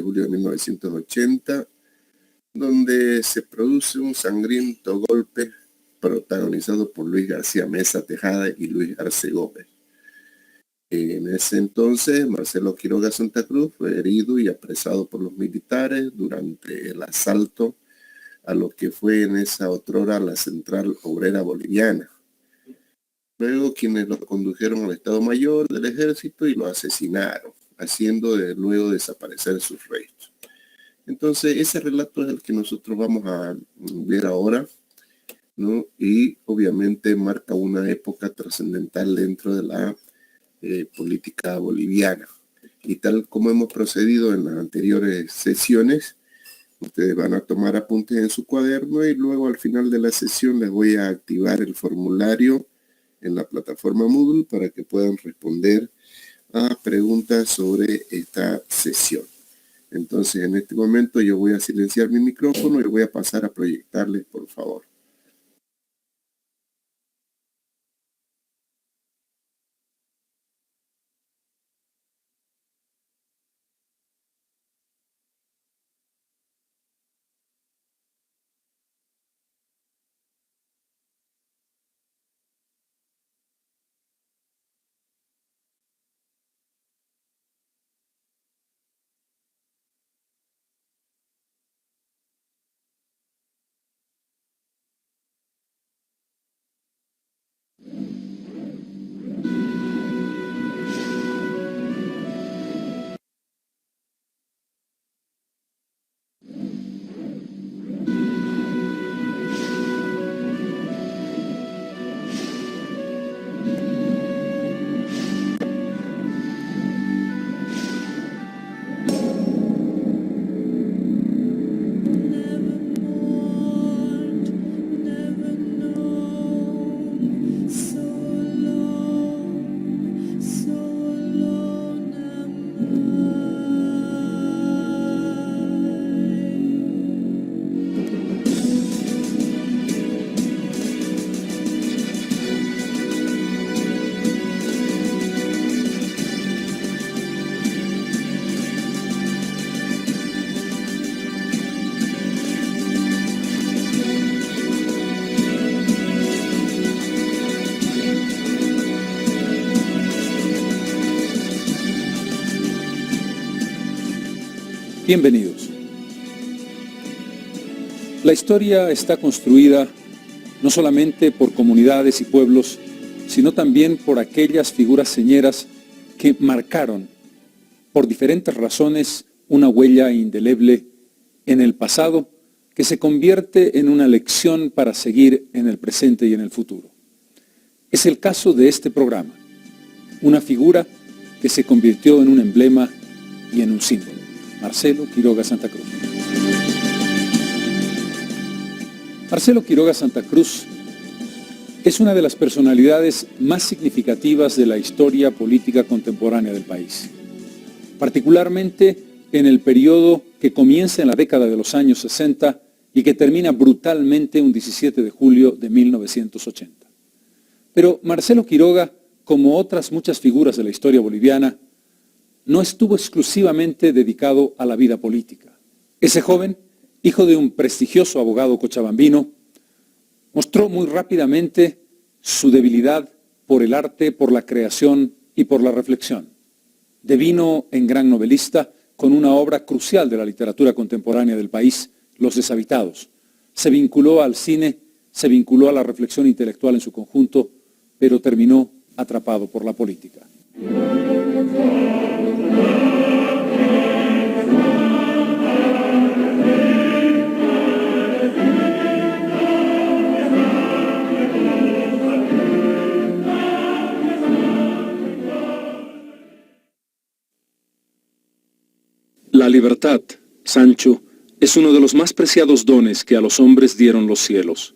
julio de 1980, donde se produce un sangriento golpe protagonizado por Luis García Meza Tejada y Luis Arce Gómez. En ese entonces, Marcelo Quiroga Santa Cruz fue herido y apresado por los militares durante el asalto a lo que fue en esa otrora la Central Obrera Boliviana. Luego quienes lo condujeron al Estado Mayor del Ejército y lo asesinaron, haciendo luego desaparecer sus restos. Entonces, ese relato es el que nosotros vamos a ver ahora, ¿no? Y obviamente marca una época trascendental dentro de la política boliviana. Y tal como hemos procedido en las anteriores sesiones, ustedes van a tomar apuntes en su cuaderno y luego al final de la sesión les voy a activar el formulario en la plataforma Moodle para que puedan responder a preguntas sobre esta sesión. Entonces, en este momento yo voy a silenciar mi micrófono y voy a pasar a proyectarles, por favor. Bienvenidos. La historia está construida no solamente por comunidades y pueblos, sino también por aquellas figuras señeras que marcaron, por diferentes razones, una huella indeleble en el pasado que se convierte en una lección para seguir en el presente y en el futuro. Es el caso de este programa, una figura que se convirtió en un emblema y en un símbolo. Marcelo Quiroga Santa Cruz. Marcelo Quiroga Santa Cruz es una de las personalidades más significativas de la historia política contemporánea del país, particularmente en el periodo que comienza en la década de los años 60 y que termina brutalmente un 17 de julio de 1980. Pero Marcelo Quiroga, como otras muchas figuras de la historia boliviana, no estuvo exclusivamente dedicado a la vida política. Ese joven, hijo de un prestigioso abogado cochabambino, mostró muy rápidamente su debilidad por el arte, por la creación y por la reflexión. Devino en gran novelista con una obra crucial de la literatura contemporánea del país, Los Deshabitados. Se vinculó al cine, se vinculó a la reflexión intelectual en su conjunto, pero terminó atrapado por la política. La libertad, Sancho, es uno de los más preciados dones que a los hombres dieron los cielos.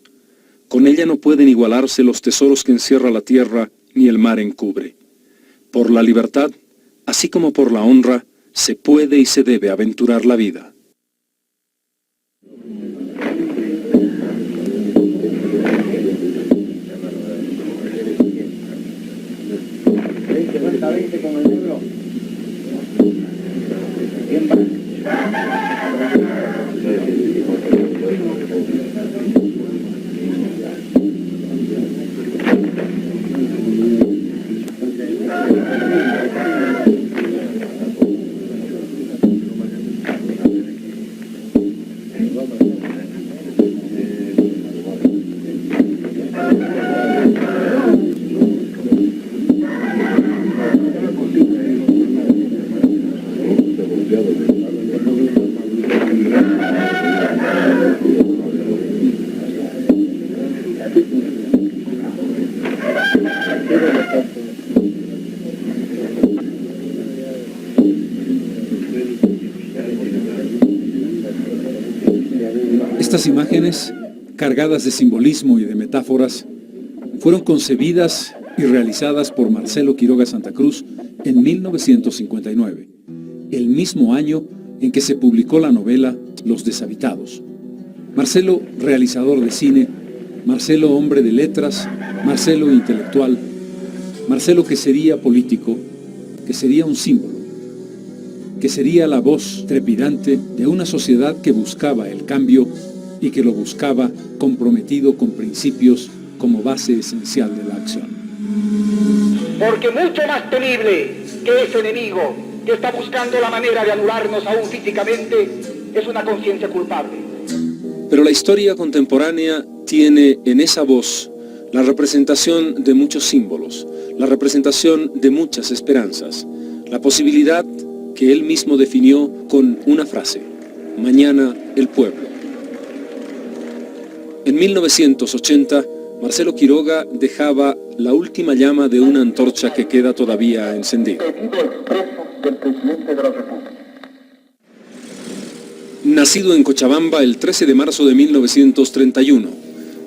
Con ella no pueden igualarse los tesoros que encierra la tierra ni el mar encubre. Por la libertad, así como por la honra, se puede y se debe aventurar la vida. Con el libro. Bien, Estas imágenes, cargadas de simbolismo y de metáforas, fueron concebidas y realizadas por Marcelo Quiroga Santa Cruz en 1959, el mismo año en que se publicó la novela Los Deshabitados. Marcelo, realizador de cine, Marcelo, hombre de letras, Marcelo, intelectual, Marcelo que sería político, que sería un símbolo, que sería la voz trepidante de una sociedad que buscaba el cambio y que lo buscaba comprometido con principios como base esencial de la acción. Porque mucho más temible que ese enemigo que está buscando la manera de anularnos aún físicamente es una conciencia culpable. Pero la historia contemporánea tiene en esa voz la representación de muchos símbolos, la representación de muchas esperanzas, la posibilidad que él mismo definió con una frase: mañana el pueblo. En 1980, Marcelo Quiroga dejaba la última llama de una antorcha que queda todavía encendida. Nacido en Cochabamba el 13 de marzo de 1931,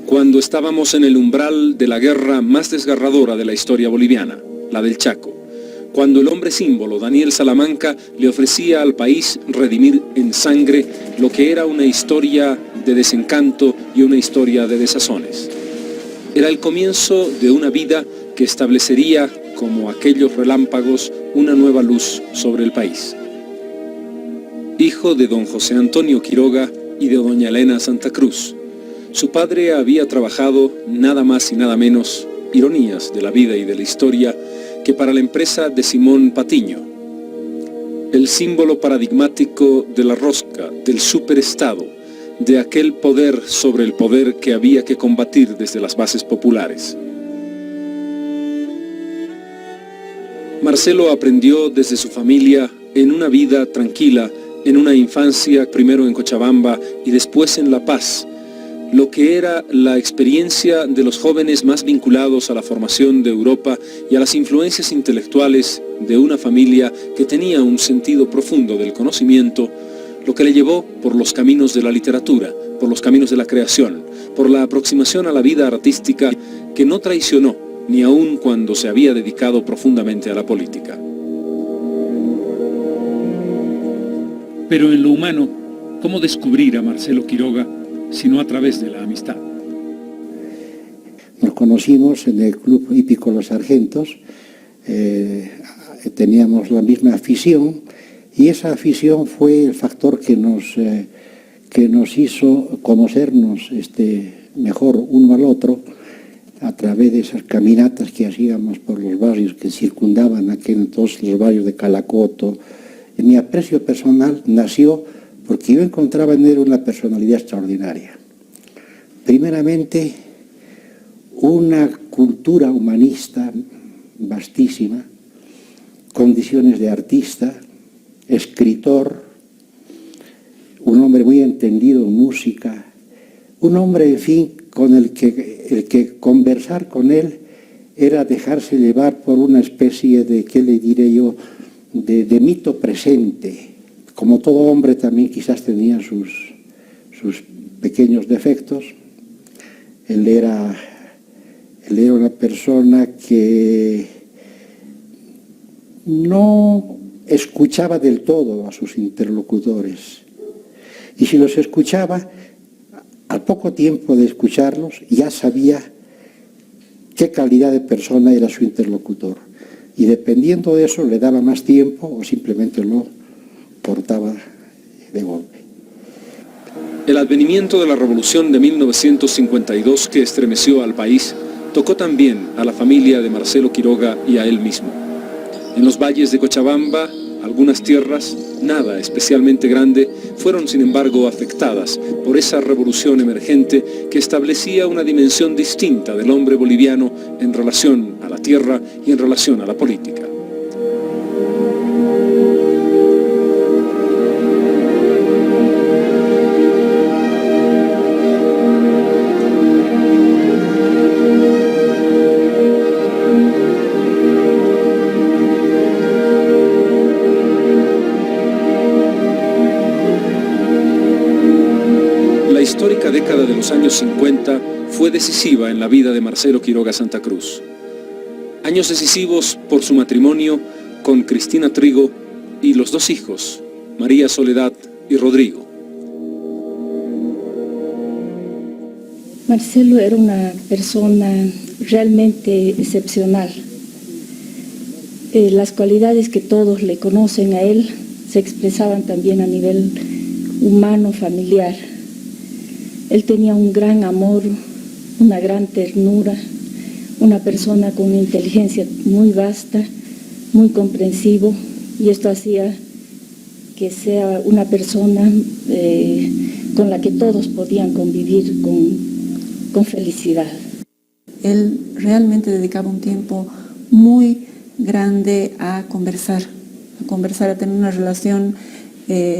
cuando estábamos en el umbral de la guerra más desgarradora de la historia boliviana, la del Chaco, cuando el hombre símbolo Daniel Salamanca le ofrecía al país redimir en sangre lo que era una historia de desencanto y una historia de desazones. Era el comienzo de una vida que establecería, como aquellos relámpagos, una nueva luz sobre el país. Hijo de don José Antonio Quiroga y de doña Elena Santa Cruz, su padre había trabajado nada más y nada menos, ironías de la vida y de la historia, que para la empresa de Simón Patiño, el símbolo paradigmático de la rosca, del superestado, de aquel poder sobre el poder que había que combatir desde las bases populares. Marcelo aprendió desde su familia en una vida tranquila, en una infancia primero en Cochabamba y después en La Paz, lo que era la experiencia de los jóvenes más vinculados a la formación de Europa y a las influencias intelectuales de una familia que tenía un sentido profundo del conocimiento, lo que le llevó por los caminos de la literatura, por los caminos de la creación, por la aproximación a la vida artística que no traicionó, ni aun cuando se había dedicado profundamente a la política. Pero en lo humano, ¿cómo descubrir a Marcelo Quiroga sino a través de la amistad? Nos conocimos en el Club Hípico Los Sargentos, teníamos la misma afición y esa afición fue el factor que nos hizo conocernos mejor uno al otro a través de esas caminatas que hacíamos por los barrios que circundaban aquel entonces, los barrios de Calacoto. Mi aprecio personal nació porque yo encontraba en él una personalidad extraordinaria. Primeramente, una cultura humanista vastísima, condiciones de artista, escritor, un hombre muy entendido en música, un hombre, en fin, con el que conversar con él era dejarse llevar por una especie de, ¿qué le diré yo?, de mito presente. Como todo hombre también quizás tenía sus pequeños defectos. Él era una persona que no escuchaba del todo a sus interlocutores. Y si los escuchaba, al poco tiempo de escucharlos ya sabía qué calidad de persona era su interlocutor. Y dependiendo de eso le daba más tiempo o simplemente lo cortaba de golpe. El advenimiento de la Revolución de 1952 que estremeció al país tocó también a la familia de Marcelo Quiroga y a él mismo. En los valles de Cochabamba, algunas tierras, nada especialmente grande, fueron sin embargo afectadas por esa revolución emergente que establecía una dimensión distinta del hombre boliviano en relación a la tierra y en relación a la política. La histórica década de los años 50 fue decisiva en la vida de Marcelo Quiroga Santa Cruz. Años decisivos por su matrimonio con Cristina Trigo y los dos hijos, María Soledad y Rodrigo. Marcelo era una persona realmente excepcional. Las cualidades que todos le conocen a él se expresaban también a nivel humano, familiar. Él tenía un gran amor, una gran ternura, una persona con una inteligencia muy vasta, muy comprensivo, y esto hacía que sea una persona con la que todos podían convivir con felicidad. Él realmente dedicaba un tiempo muy grande a conversar, a tener una relación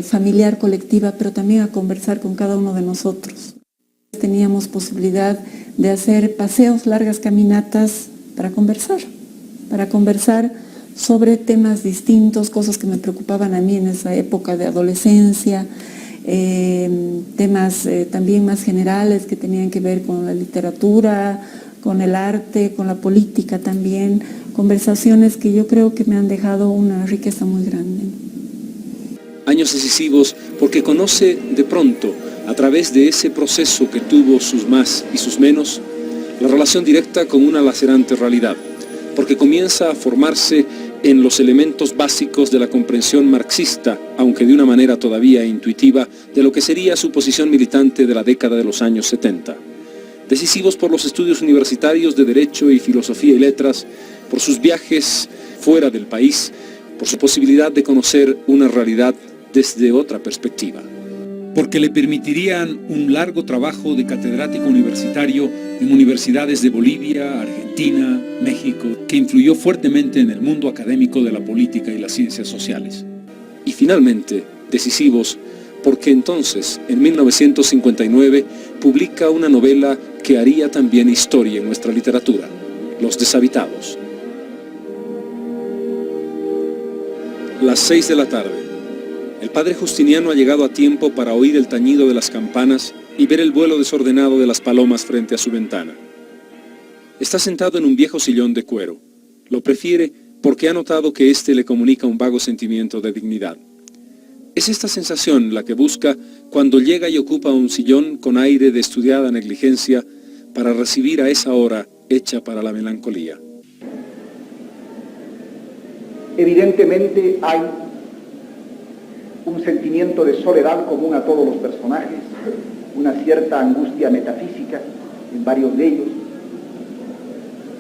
familiar, colectiva, pero también a conversar con cada uno de nosotros. Teníamos posibilidad de hacer paseos, largas caminatas para conversar sobre temas distintos, cosas que me preocupaban a mí en esa época de adolescencia, temas también más generales que tenían que ver con la literatura, con el arte, con la política también, conversaciones que yo creo que me han dejado una riqueza muy grande. Años decisivos porque conoce de pronto, a través de ese proceso que tuvo sus más y sus menos, la relación directa con una lacerante realidad, porque comienza a formarse en los elementos básicos de la comprensión marxista, aunque de una manera todavía intuitiva, de lo que sería su posición militante de la década de los años 70. Decisivos por los estudios universitarios de Derecho y Filosofía y Letras, por sus viajes fuera del país, por su posibilidad de conocer una realidad desde otra perspectiva. Porque le permitirían un largo trabajo de catedrático universitario en universidades de Bolivia, Argentina, México, que influyó fuertemente en el mundo académico de la política y las ciencias sociales. Y finalmente, decisivos porque entonces, en 1959, publica una novela que haría también historia en nuestra literatura, Los deshabitados. Las 6 de la tarde. El padre Justiniano ha llegado a tiempo para oír el tañido de las campanas y ver el vuelo desordenado de las palomas frente a su ventana. Está sentado en un viejo sillón de cuero. Lo prefiere porque ha notado que éste le comunica un vago sentimiento de dignidad. Es esta sensación la que busca cuando llega y ocupa un sillón con aire de estudiada negligencia para recibir a esa hora hecha para la melancolía. Evidentemente hay un sentimiento de soledad común a todos los personajes, una cierta angustia metafísica en varios de ellos,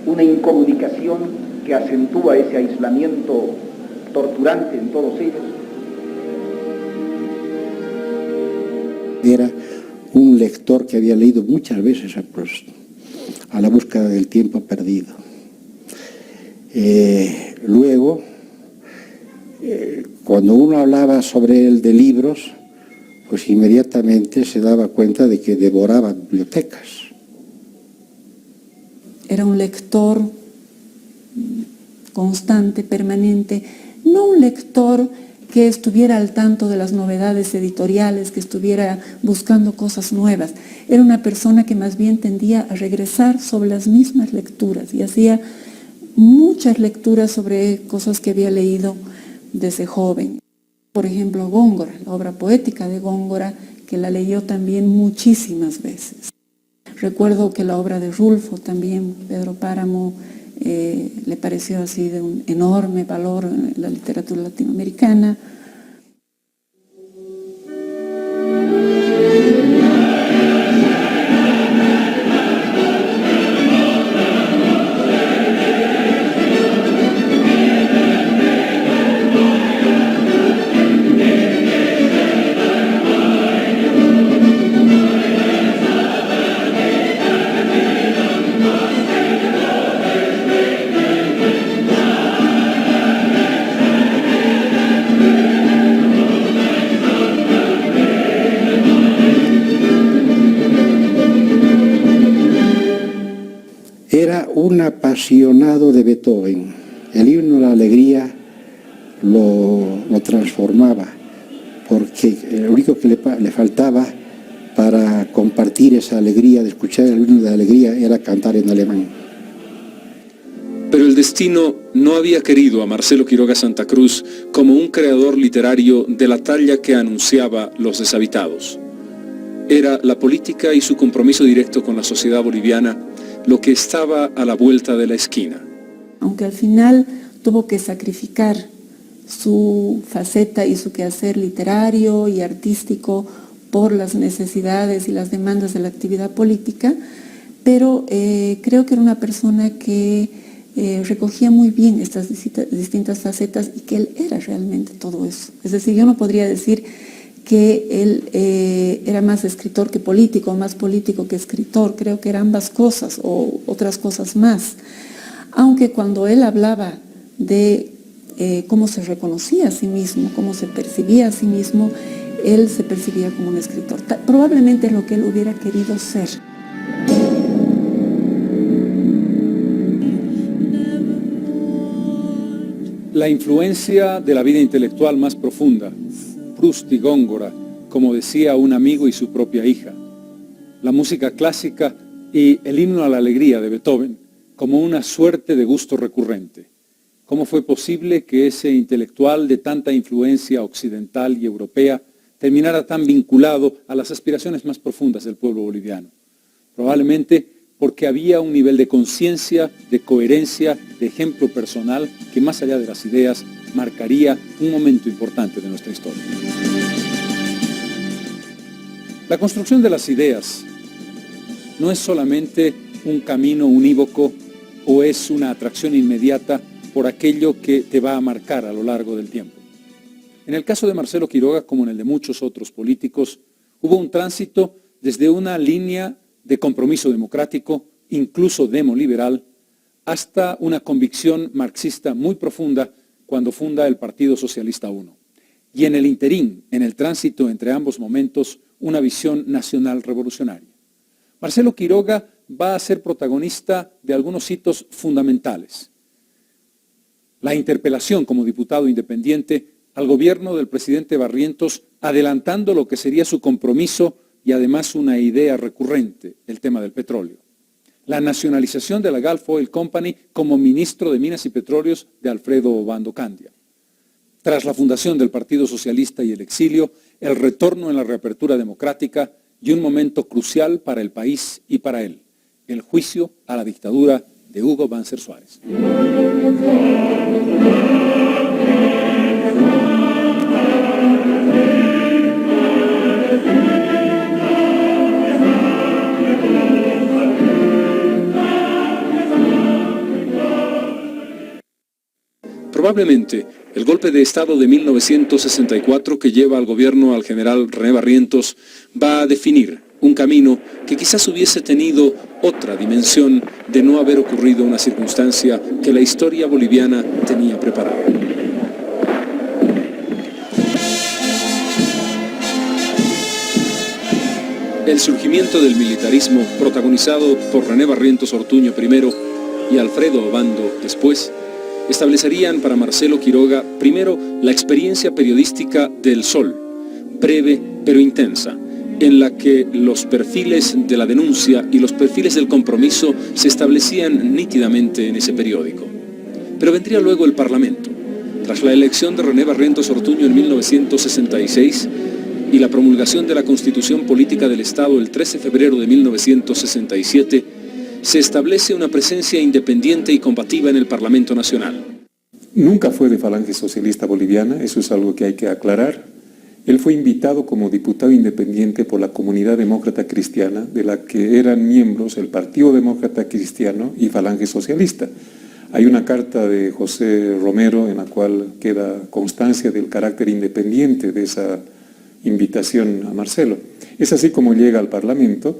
una incomunicación que acentúa ese aislamiento torturante en todos ellos. Era un lector que había leído muchas veces a Proust, A la búsqueda del tiempo perdido. Luego, cuando uno hablaba sobre él de libros, pues inmediatamente se daba cuenta de que devoraba bibliotecas. Era un lector constante, permanente, no un lector que estuviera al tanto de las novedades editoriales, que estuviera buscando cosas nuevas. Era una persona que más bien tendía a regresar sobre las mismas lecturas y hacía muchas lecturas sobre cosas que había leído desde joven. Por ejemplo, Góngora, la obra poética de Góngora, que la leyó también muchísimas veces. Recuerdo que la obra de Rulfo también, Pedro Páramo, le pareció así de un enorme valor en la literatura latinoamericana. Era un apasionado de Beethoven. El himno de la alegría lo transformaba, porque lo único que le faltaba para compartir esa alegría de escuchar el himno de alegría era cantar en alemán. Pero el destino no había querido a Marcelo Quiroga Santa Cruz como un creador literario de la talla que anunciaba Los Deshabitados. Era la política y su compromiso directo con la sociedad boliviana lo que estaba a la vuelta de la esquina. Aunque al final tuvo que sacrificar su faceta y su quehacer literario y artístico por las necesidades y las demandas de la actividad política, pero creo que era una persona que recogía muy bien estas distintas facetas y que él era realmente todo eso. Es decir, yo no podría decir que él era más escritor que político, más político que escritor. Creo que eran ambas cosas o otras cosas más. Aunque cuando él hablaba de cómo se reconocía a sí mismo, cómo se percibía a sí mismo, él se percibía como un escritor. Probablemente es lo que él hubiera querido ser. La influencia de la vida intelectual más profunda, Proust y Góngora, como decía un amigo y su propia hija, la música clásica y el himno a la alegría de Beethoven, como una suerte de gusto recurrente. ¿Cómo fue posible que ese intelectual de tanta influencia occidental y europea terminara tan vinculado a las aspiraciones más profundas del pueblo boliviano? Probablemente porque había un nivel de conciencia, de coherencia, de ejemplo personal que más allá de las ideas marcaría un momento importante de nuestra historia. La construcción de las ideas no es solamente un camino unívoco o es una atracción inmediata por aquello que te va a marcar a lo largo del tiempo. En el caso de Marcelo Quiroga, como en el de muchos otros políticos, hubo un tránsito desde una línea de compromiso democrático, incluso demoliberal, hasta una convicción marxista muy profunda cuando funda el Partido Socialista I. Y en el interín, en el tránsito entre ambos momentos, una visión nacional revolucionaria. Marcelo Quiroga va a ser protagonista de algunos hitos fundamentales. La interpelación como diputado independiente al gobierno del presidente Barrientos, adelantando lo que sería su compromiso y además una idea recurrente, el tema del petróleo. La nacionalización de la Gulf Oil Company como ministro de Minas y Petróleos de Alfredo Obando Candia. Tras la fundación del Partido Socialista y el exilio, el retorno en la reapertura democrática y un momento crucial para el país y para él, el juicio a la dictadura de Hugo Banzer Suárez. Probablemente, el golpe de Estado de 1964 que lleva al gobierno al general René Barrientos va a definir un camino que quizás hubiese tenido otra dimensión de no haber ocurrido una circunstancia que la historia boliviana tenía preparada. El surgimiento del militarismo, protagonizado por René Barrientos Ortuño primero y Alfredo Obando después, establecerían para Marcelo Quiroga primero la experiencia periodística del Sol, breve pero intensa, en la que los perfiles de la denuncia y los perfiles del compromiso se establecían nítidamente en ese periódico. Pero vendría luego el Parlamento. Tras la elección de René Barrientos Ortuño en 1966 y la promulgación de la Constitución Política del Estado el 13 de febrero de 1967, se establece una presencia independiente y combativa en el Parlamento Nacional. Nunca fue de Falange Socialista Boliviana, eso es algo que hay que aclarar. Él fue invitado como diputado independiente por la Comunidad Demócrata Cristiana, de la que eran miembros el Partido Demócrata Cristiano y Falange Socialista. Hay una carta de José Romero en la cual queda constancia del carácter independiente de esa invitación a Marcelo. Es así como llega al Parlamento.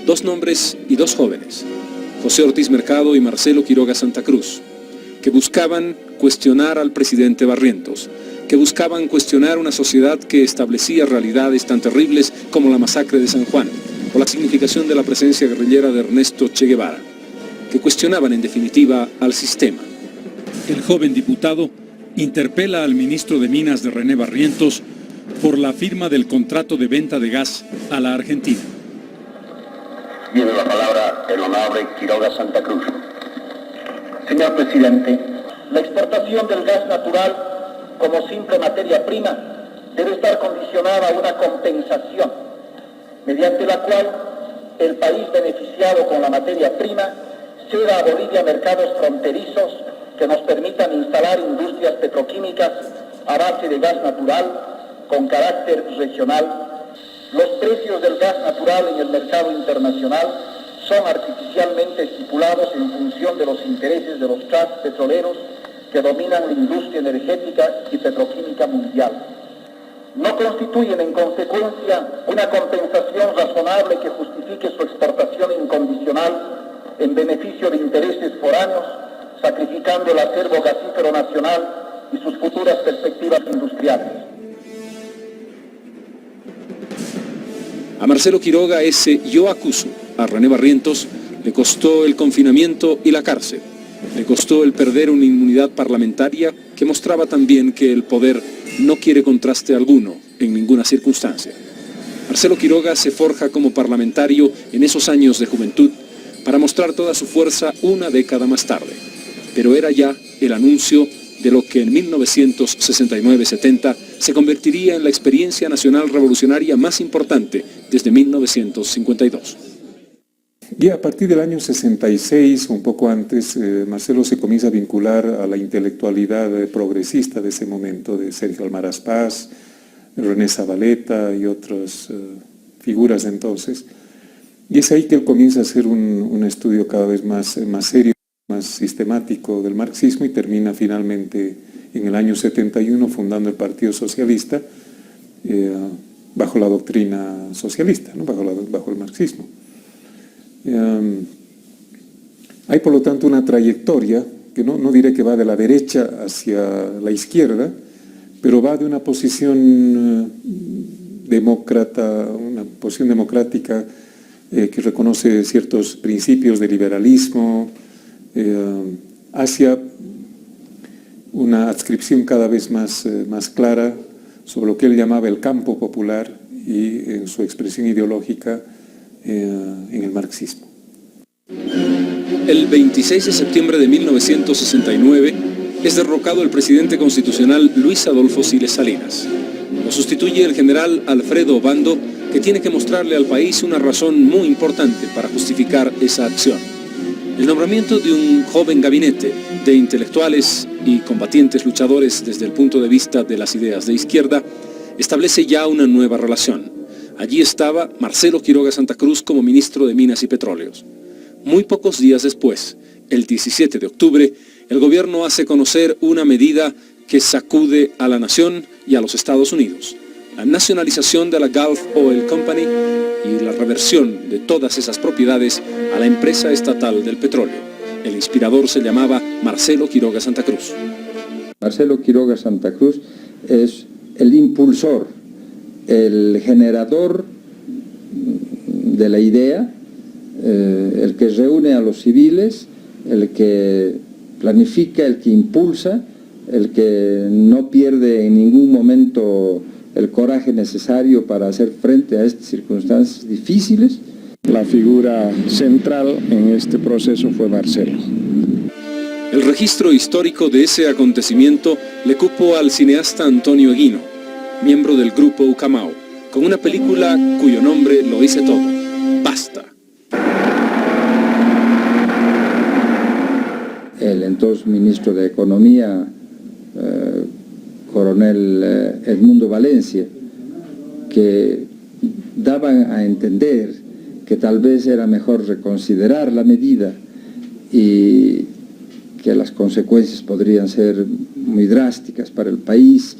Dos nombres y dos jóvenes, José Ortiz Mercado y Marcelo Quiroga Santa Cruz, que buscaban cuestionar al presidente Barrientos, que buscaban cuestionar una sociedad que establecía realidades tan terribles como la masacre de San Juan, o la significación de la presencia guerrillera de Ernesto Che Guevara, que cuestionaban en definitiva al sistema. El joven diputado interpela al ministro de Minas de René Barrientos por la firma del contrato de venta de gas a la Argentina. Tiene la palabra el honorable Quiroga Santa Cruz. Señor presidente, la exportación del gas natural como simple materia prima debe estar condicionada a una compensación, mediante la cual el país beneficiado con la materia prima ceda a Bolivia mercados fronterizos que nos permitan instalar industrias petroquímicas a base de gas natural con carácter regional. Los precios del gas natural en el mercado internacional son artificialmente estipulados en función de los intereses de los trusts petroleros que dominan la industria energética y petroquímica mundial. No constituyen en consecuencia una compensación razonable que justifique su exportación incondicional en beneficio de intereses foráneos, sacrificando el acervo gasífero nacional y sus futuras perspectivas industriales. A Marcelo Quiroga ese yo acuso a René Barrientos le costó el confinamiento y la cárcel. Le costó el perder una inmunidad parlamentaria que mostraba también que el poder no quiere contraste alguno en ninguna circunstancia. Marcelo Quiroga se forja como parlamentario en esos años de juventud para mostrar toda su fuerza una década más tarde. Pero era ya el anuncio de lo que en 1969-70 se convertiría en la experiencia nacional revolucionaria más importante desde 1952. Y a partir del año 66, un poco antes, Marcelo se comienza a vincular a la intelectualidad progresista de ese momento, de Sergio Almaraz Paz, René Zabaleta y otras figuras de entonces. Y es ahí que él comienza a hacer un estudio cada vez más serio, más sistemático del marxismo y termina finalmente en el año 71 fundando el Partido Socialista bajo la doctrina socialista, ¿no? bajo el marxismo. Hay por lo tanto una trayectoria que no diré que va de la derecha hacia la izquierda, pero va de una posición demócrata, una posición democrática que reconoce ciertos principios de liberalismo, hacia una adscripción cada vez más clara sobre lo que él llamaba el campo popular y en su expresión ideológica en el marxismo. El 26 de septiembre de 1969 es derrocado el presidente constitucional Luis Adolfo Siles Salinas. Lo sustituye el general Alfredo Obando, que tiene que mostrarle al país una razón muy importante para justificar esa acción. El nombramiento de un joven gabinete de intelectuales y combatientes luchadores desde el punto de vista de las ideas de izquierda establece ya una nueva relación. Allí estaba Marcelo Quiroga Santa Cruz como ministro de Minas y Petróleos. Muy pocos días después, el 17 de octubre, el gobierno hace conocer una medida que sacude a la nación y a los Estados Unidos: la nacionalización de la Gulf Oil Company y la reversión de todas esas propiedades a la empresa estatal del petróleo. El inspirador se llamaba Marcelo Quiroga Santa Cruz. Marcelo Quiroga Santa Cruz es el impulsor, el generador de la idea, el que reúne a los civiles, el que planifica, el que impulsa, el que no pierde en ningún momento el coraje necesario para hacer frente a estas circunstancias difíciles. La figura central en este proceso fue Marcelo. El registro histórico de ese acontecimiento le cupo al cineasta Antonio Eguino, miembro del grupo Ucamau, con una película cuyo nombre lo dice todo: Basta. El entonces ministro de Economía, coronel Edmundo Valencia, que daban a entender que tal vez era mejor reconsiderar la medida y que las consecuencias podrían ser muy drásticas para el país.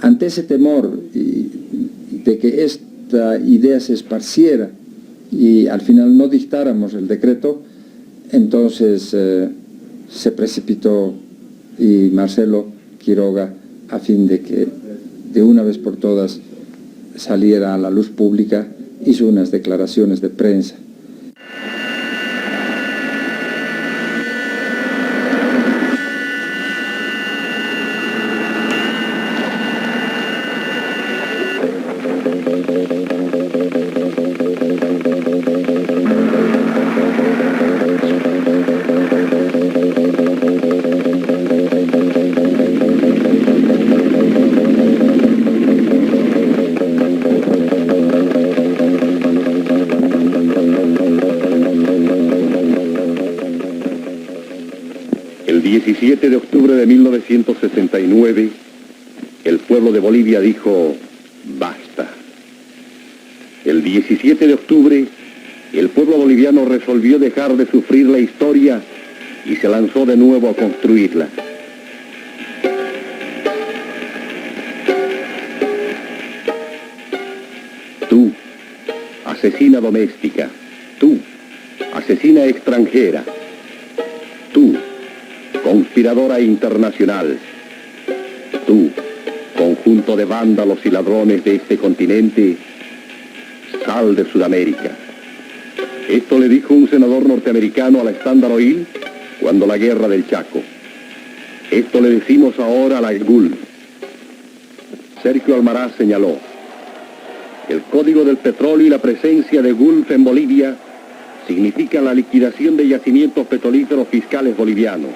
Ante ese temor de que esta idea se esparciera y al final no dictáramos el decreto, entonces se precipitó y Marcelo Quiroga, a fin de que de una vez por todas saliera a la luz pública, hizo unas declaraciones de prensa. 17 de octubre de 1969, el pueblo de Bolivia dijo, basta. El 17 de octubre, el pueblo boliviano resolvió dejar de sufrir la historia y se lanzó de nuevo a construirla. Tú, asesina doméstica, tú, asesina extranjera, tú, conspiradora internacional, tú, conjunto de vándalos y ladrones de este continente, sal de Sudamérica. Esto le dijo un senador norteamericano a la Standard Oil cuando la guerra del Chaco. Esto le decimos ahora a la GULF. Sergio Almaraz señaló, el Código del Petróleo y la presencia de GULF en Bolivia significa la liquidación de yacimientos petrolíferos fiscales bolivianos.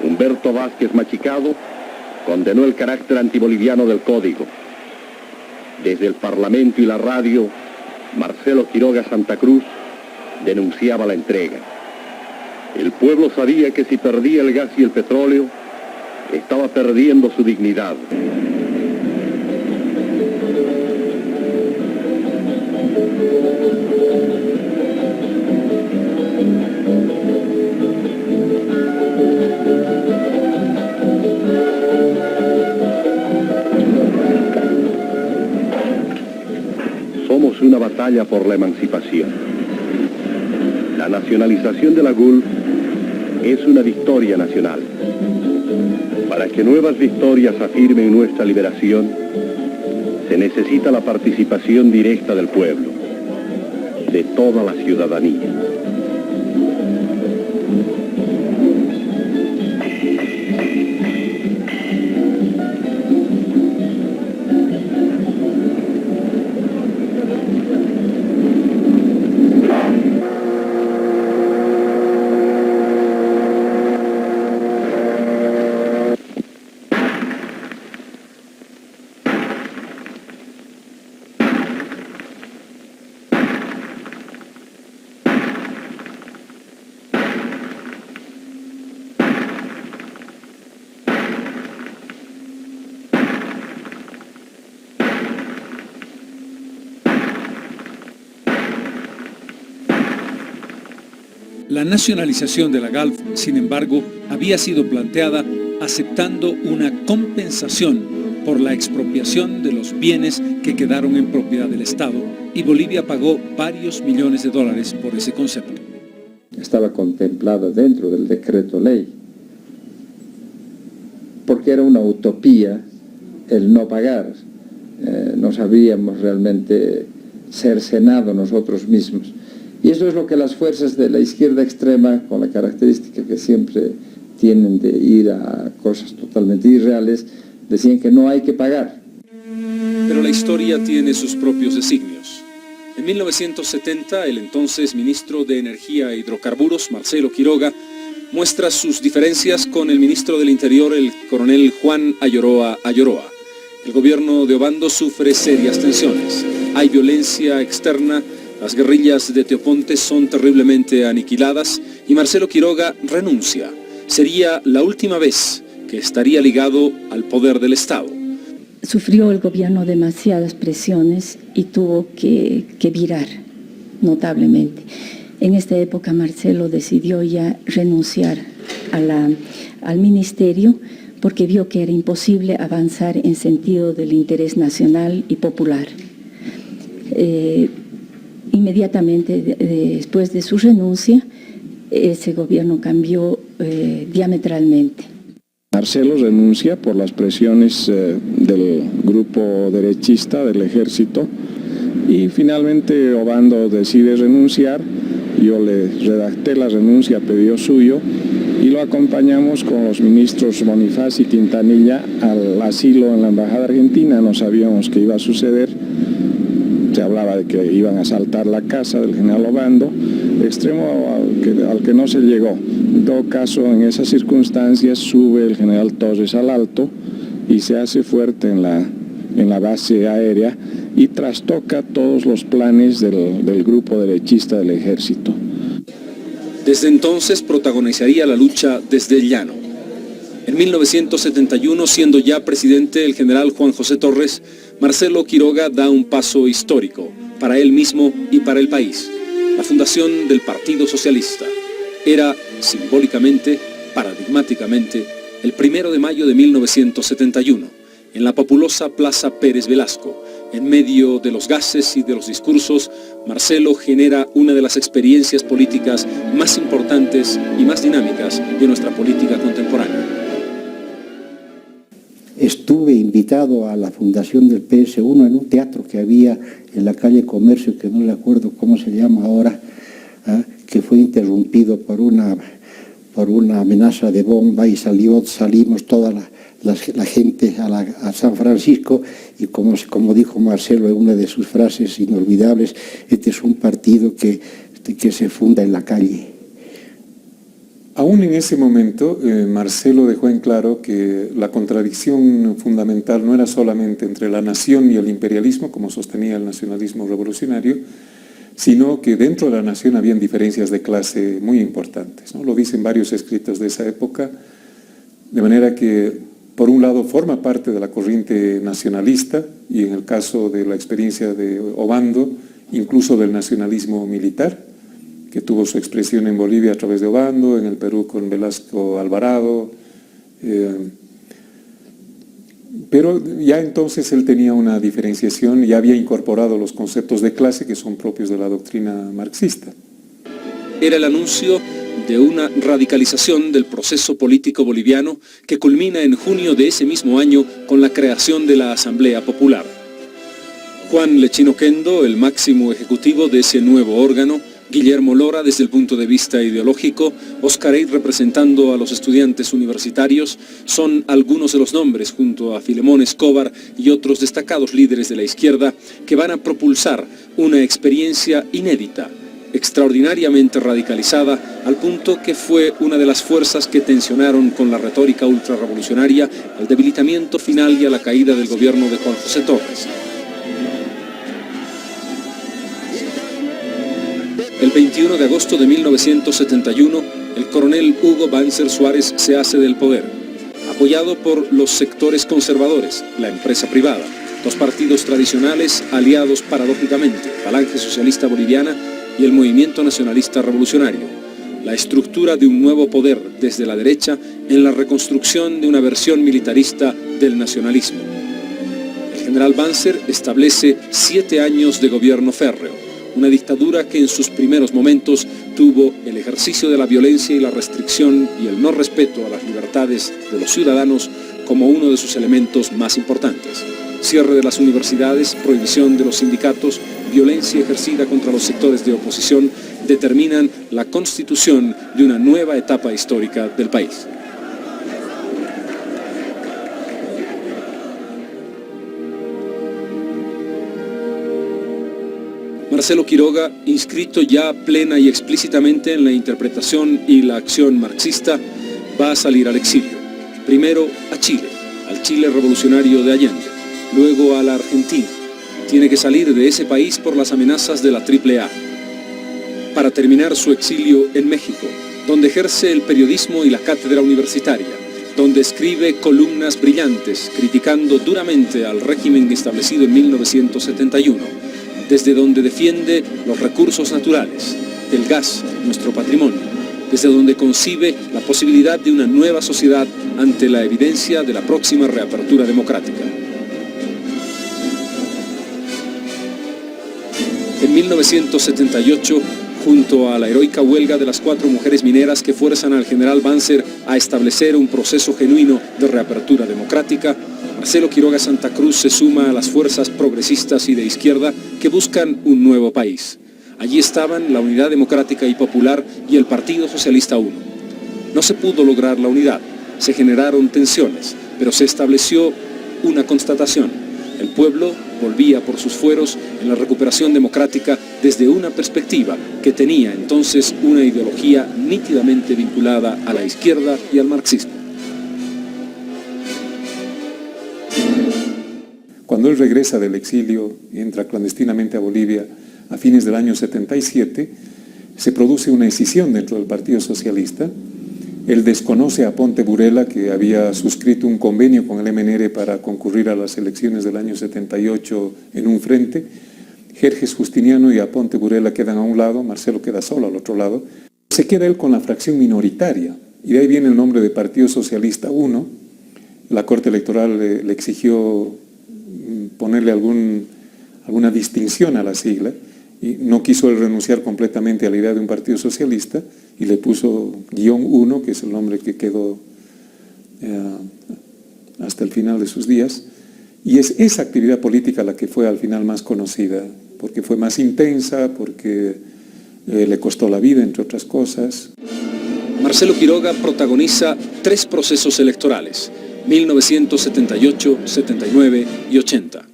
Humberto Vázquez Machicado condenó el carácter antiboliviano del Código. Desde el Parlamento y la radio, Marcelo Quiroga Santa Cruz denunciaba la entrega. El pueblo sabía que si perdía el gas y el petróleo, estaba perdiendo su dignidad. Somos una batalla por la emancipación. La nacionalización de la GULF es una victoria nacional. Para que nuevas victorias afirmen nuestra liberación, se necesita la participación directa del pueblo, de toda la ciudadanía. La nacionalización de la GALF, sin embargo, había sido planteada aceptando una compensación por la expropiación de los bienes que quedaron en propiedad del Estado, y Bolivia pagó varios millones de dólares por ese concepto. Estaba contemplada dentro del decreto ley, porque era una utopía el no pagar. No sabíamos realmente cercenado nosotros mismos. Y eso es lo que las fuerzas de la izquierda extrema, con la característica que siempre tienen de ir a cosas totalmente irreales, decían que no hay que pagar. Pero la historia tiene sus propios designios. En 1970, el entonces ministro de Energía e Hidrocarburos, Marcelo Quiroga, muestra sus diferencias con el ministro del Interior, el coronel Juan Ayoroa Ayoroa. El gobierno de Obando sufre serias tensiones. Hay violencia externa. Las guerrillas de Teoponte son terriblemente aniquiladas y Marcelo Quiroga renuncia. Sería la última vez que estaría ligado al poder del Estado. Sufrió el gobierno demasiadas presiones y tuvo que virar notablemente. En esta época Marcelo decidió ya renunciar al ministerio porque vio que era imposible avanzar en sentido del interés nacional y popular. Inmediatamente después de su renuncia, ese gobierno cambió diametralmente. Marcelo renuncia por las presiones del grupo derechista del ejército y finalmente Obando decide renunciar. Yo le redacté la renuncia a pedido suyo y lo acompañamos con los ministros Bonifaz y Quintanilla al asilo en la Embajada Argentina. No sabíamos qué iba a suceder. Se hablaba de que iban a asaltar la casa del general Obando, extremo al que no se llegó. En todo caso, en esas circunstancias sube el general Torres al Alto y se hace fuerte en la base aérea y trastoca todos los planes del grupo derechista del ejército. Desde entonces protagonizaría la lucha desde el llano. En 1971, siendo ya presidente el general Juan José Torres, Marcelo Quiroga da un paso histórico para él mismo y para el país. La fundación del Partido Socialista era simbólicamente, paradigmáticamente, el 1 de mayo de 1971, en la populosa Plaza Pérez Velasco. En medio de los gases y de los discursos, Marcelo genera una de las experiencias políticas más importantes y más dinámicas de nuestra política contemporánea. Estuve invitado a la fundación del PS1 en un teatro que había en la calle Comercio, que no le acuerdo cómo se llama ahora, que fue interrumpido por una amenaza de bomba y salimos toda la gente a San Francisco y como dijo Marcelo en una de sus frases inolvidables, este es un partido que se funda en la calle. Aún en ese momento, Marcelo dejó en claro que la contradicción fundamental no era solamente entre la nación y el imperialismo, como sostenía el nacionalismo revolucionario, sino que dentro de la nación habían diferencias de clase muy importantes, ¿no? Lo dicen varios escritos de esa época, de manera que, por un lado, forma parte de la corriente nacionalista, y en el caso de la experiencia de Obando, incluso del nacionalismo militar, que tuvo su expresión en Bolivia a través de Obando, en el Perú con Velasco Alvarado, pero ya entonces él tenía una diferenciación, ya había incorporado los conceptos de clase que son propios de la doctrina marxista. Era el anuncio de una radicalización del proceso político boliviano que culmina en junio de ese mismo año con la creación de la Asamblea Popular. Juan Lechino Kendo, el máximo ejecutivo de ese nuevo órgano, Guillermo Lora desde el punto de vista ideológico, Oscar Eid representando a los estudiantes universitarios, son algunos de los nombres junto a Filemón Escobar y otros destacados líderes de la izquierda que van a propulsar una experiencia inédita, extraordinariamente radicalizada, al punto que fue una de las fuerzas que tensionaron con la retórica ultrarrevolucionaria al debilitamiento final y a la caída del gobierno de Juan José Torres. El 21 de agosto de 1971, el coronel Hugo Banzer Suárez se hace del poder, apoyado por los sectores conservadores, la empresa privada, los partidos tradicionales aliados paradójicamente, Falange Socialista Boliviana y el Movimiento Nacionalista Revolucionario, la estructura de un nuevo poder desde la derecha en la reconstrucción de una versión militarista del nacionalismo. El general Banzer establece 7 años de gobierno férreo, una dictadura que en sus primeros momentos tuvo el ejercicio de la violencia y la restricción y el no respeto a las libertades de los ciudadanos como uno de sus elementos más importantes. Cierre de las universidades, prohibición de los sindicatos, violencia ejercida contra los sectores de oposición determinan la constitución de una nueva etapa histórica del país. Marcelo Quiroga, inscrito ya plena y explícitamente en la interpretación y la acción marxista, va a salir al exilio. Primero a Chile, al Chile revolucionario de Allende, luego a la Argentina. Tiene que salir de ese país por las amenazas de la AAA. Para terminar su exilio en México, donde ejerce el periodismo y la cátedra universitaria, donde escribe columnas brillantes criticando duramente al régimen establecido en 1971, desde donde defiende los recursos naturales, el gas, nuestro patrimonio, desde donde concibe la posibilidad de una nueva sociedad ante la evidencia de la próxima reapertura democrática. En 1978, junto a la heroica huelga de las 4 mujeres mineras que fuerzan al general Banzer a establecer un proceso genuino de reapertura democrática, Marcelo Quiroga Santa Cruz se suma a las fuerzas progresistas y de izquierda que buscan un nuevo país. Allí estaban la Unidad Democrática y Popular y el Partido Socialista 1. No se pudo lograr la unidad, se generaron tensiones, pero se estableció una constatación. El pueblo volvía por sus fueros en la recuperación democrática desde una perspectiva que tenía entonces una ideología nítidamente vinculada a la izquierda y al marxismo. Cuando él regresa del exilio y entra clandestinamente a Bolivia a fines del año 77, se produce una escisión dentro del Partido Socialista. Él desconoce a Ponte Burela, que había suscrito un convenio con el MNR para concurrir a las elecciones del año 78 en un frente. Jerjes Justiniano y Aponte Burela quedan a un lado, Marcelo queda solo al otro lado. Se queda él con la fracción minoritaria, y de ahí viene el nombre de Partido Socialista 1. La Corte Electoral le exigió ponerle alguna distinción a la sigla, y no quiso él renunciar completamente a la idea de un partido socialista, y le puso -1, que es el nombre que quedó hasta el final de sus días. Y es esa actividad política la que fue al final más conocida, porque fue más intensa, porque le costó la vida, entre otras cosas. Marcelo Quiroga protagoniza 3 procesos electorales, 1978, 79 y 80.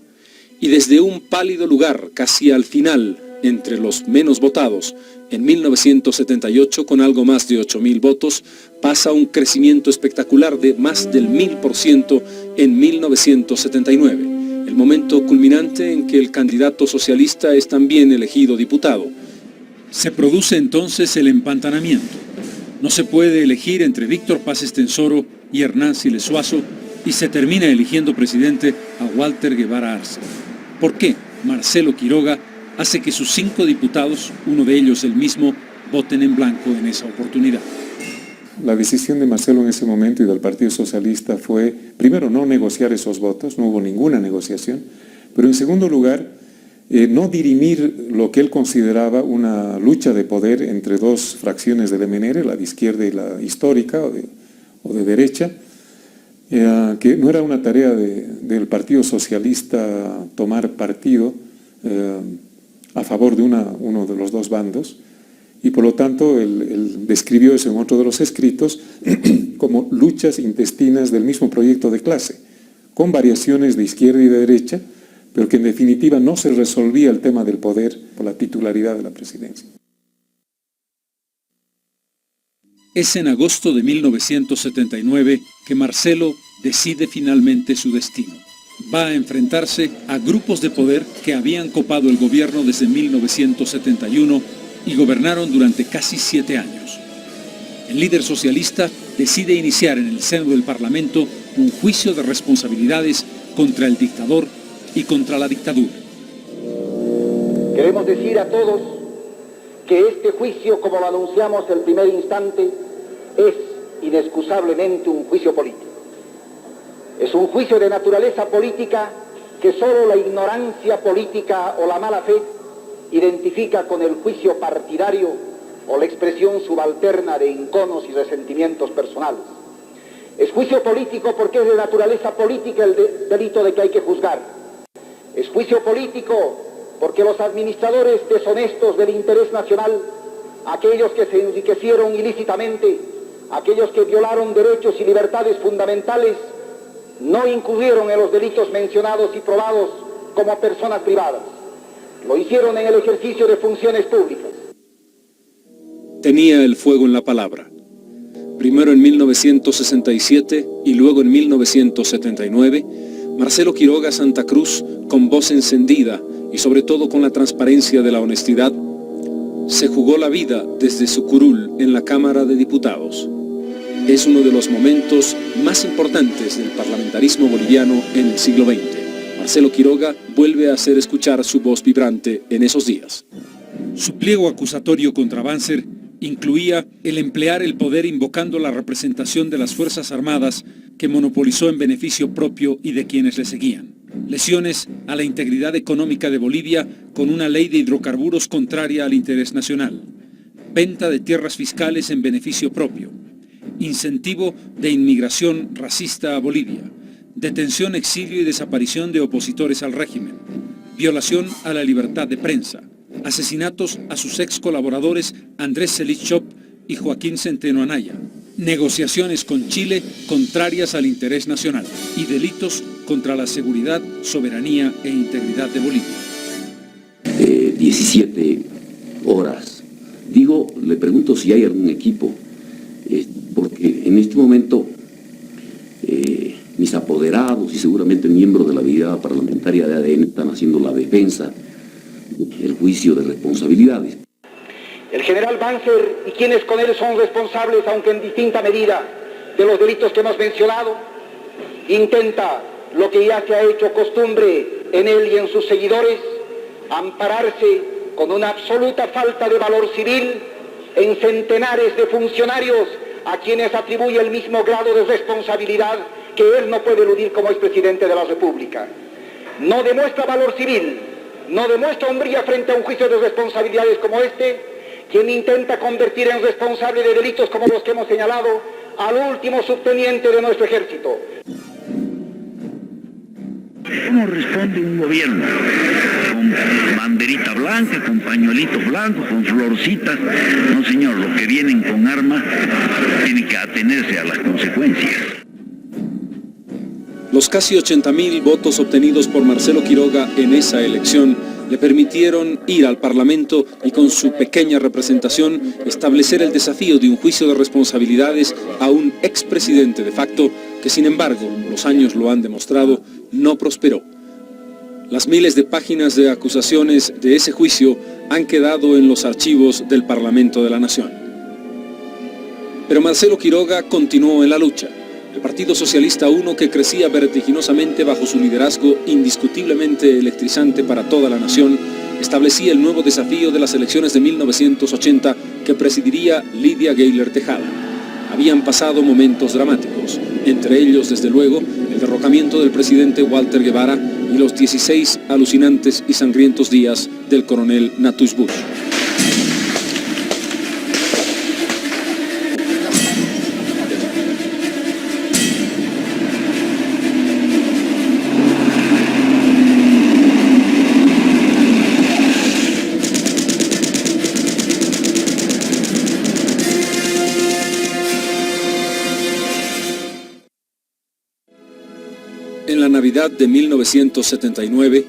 Y desde un pálido lugar, casi al final, entre los menos votados, en 1978 con algo más de 8.000 votos, pasa un crecimiento espectacular de más del 1000% en 1979, el momento culminante en que el candidato socialista es también elegido diputado. Se produce entonces el empantanamiento. No se puede elegir entre Víctor Paz Estenssoro y Hernán Siles Suazo, y se termina eligiendo presidente a Walter Guevara Arce. ¿Por qué Marcelo Quiroga hace que sus 5 diputados, uno de ellos el mismo, voten en blanco en esa oportunidad? La decisión de Marcelo en ese momento y del Partido Socialista fue, primero, no negociar esos votos, no hubo ninguna negociación, pero en segundo lugar, no dirimir lo que él consideraba una lucha de poder entre 2 fracciones del MNR, la de izquierda y la histórica o de derecha, que no era una tarea del Partido Socialista tomar partido a favor de uno de los 2 bandos, y por lo tanto él describió eso en otro de los escritos como luchas intestinas del mismo proyecto de clase, con variaciones de izquierda y de derecha, pero que en definitiva no se resolvía el tema del poder por la titularidad de la presidencia. Es en agosto de 1979 que Marcelo decide finalmente su destino. Va a enfrentarse a grupos de poder que habían copado el gobierno desde 1971 y gobernaron durante casi 7 años. El líder socialista decide iniciar en el seno del Parlamento un juicio de responsabilidades contra el dictador y contra la dictadura. Queremos decir a todos que este juicio, como lo anunciamos el primer instante, es inexcusablemente un juicio político. Es un juicio de naturaleza política que solo la ignorancia política o la mala fe identifica con el juicio partidario o la expresión subalterna de enconos y resentimientos personales. Es juicio político porque es de naturaleza política el delito de que hay que juzgar. Es juicio político porque los administradores deshonestos del interés nacional, aquellos que se enriquecieron ilícitamente, aquellos que violaron derechos y libertades fundamentales, no incurrieron en los delitos mencionados y probados como personas privadas. Lo hicieron en el ejercicio de funciones públicas. Tenía el fuego en la palabra. Primero en 1967 y luego en 1979, Marcelo Quiroga Santa Cruz, con voz encendida y sobre todo con la transparencia de la honestidad, se jugó la vida desde su curul en la Cámara de Diputados. Es uno de los momentos más importantes del parlamentarismo boliviano en el siglo XX. Marcelo Quiroga vuelve a hacer escuchar su voz vibrante en esos días. Su pliego acusatorio contra Banzer incluía el emplear el poder invocando la representación de las Fuerzas Armadas que monopolizó en beneficio propio y de quienes le seguían. Lesiones a la integridad económica de Bolivia con una ley de hidrocarburos contraria al interés nacional. Venta de tierras fiscales en beneficio propio. Incentivo de inmigración racista a Bolivia. Detención, exilio y desaparición de opositores al régimen. Violación a la libertad de prensa. Asesinatos a sus ex colaboradores Andrés Selichop y Joaquín Centeno Anaya. Negociaciones con Chile contrarias al interés nacional y delitos contra la seguridad, soberanía e integridad de Bolivia. 17 horas. Digo, le pregunto si hay algún equipo, porque en este momento mis apoderados y seguramente miembros de la brigada parlamentaria de ADN están haciendo la defensa, el juicio de responsabilidades. El general Banzer y quienes con él son responsables, aunque en distinta medida, de los delitos que hemos mencionado, intenta, lo que ya se ha hecho costumbre en él y en sus seguidores, ampararse con una absoluta falta de valor civil en centenares de funcionarios a quienes atribuye el mismo grado de responsabilidad que él no puede eludir como expresidente de la República. No demuestra valor civil, no demuestra hombría frente a un juicio de responsabilidades como este, quien intenta convertir en responsable de delitos como los que hemos señalado al último subteniente de nuestro ejército. ¿Cómo responde un gobierno? Con banderita blanca, con pañuelito blanco, con florcitas. No, señor, los que vienen con armas tienen que atenerse a las consecuencias. Los casi 80.000 votos obtenidos por Marcelo Quiroga en esa elección le permitieron ir al Parlamento y con su pequeña representación establecer el desafío de un juicio de responsabilidades a un expresidente de facto que, sin embargo, los años lo han demostrado, no prosperó. Las miles de páginas de acusaciones de ese juicio han quedado en los archivos del Parlamento de la Nación. Pero Marcelo Quiroga continuó en la lucha. El Partido Socialista I, que crecía vertiginosamente bajo su liderazgo indiscutiblemente electrizante para toda la nación, establecía el nuevo desafío de las elecciones de 1980 que presidiría Lidia Gayler Tejada. Habían pasado momentos dramáticos, entre ellos, desde luego, el derrocamiento del presidente Walter Guevara y los 16 alucinantes y sangrientos días del coronel Natush Bush. En la Navidad de 1979,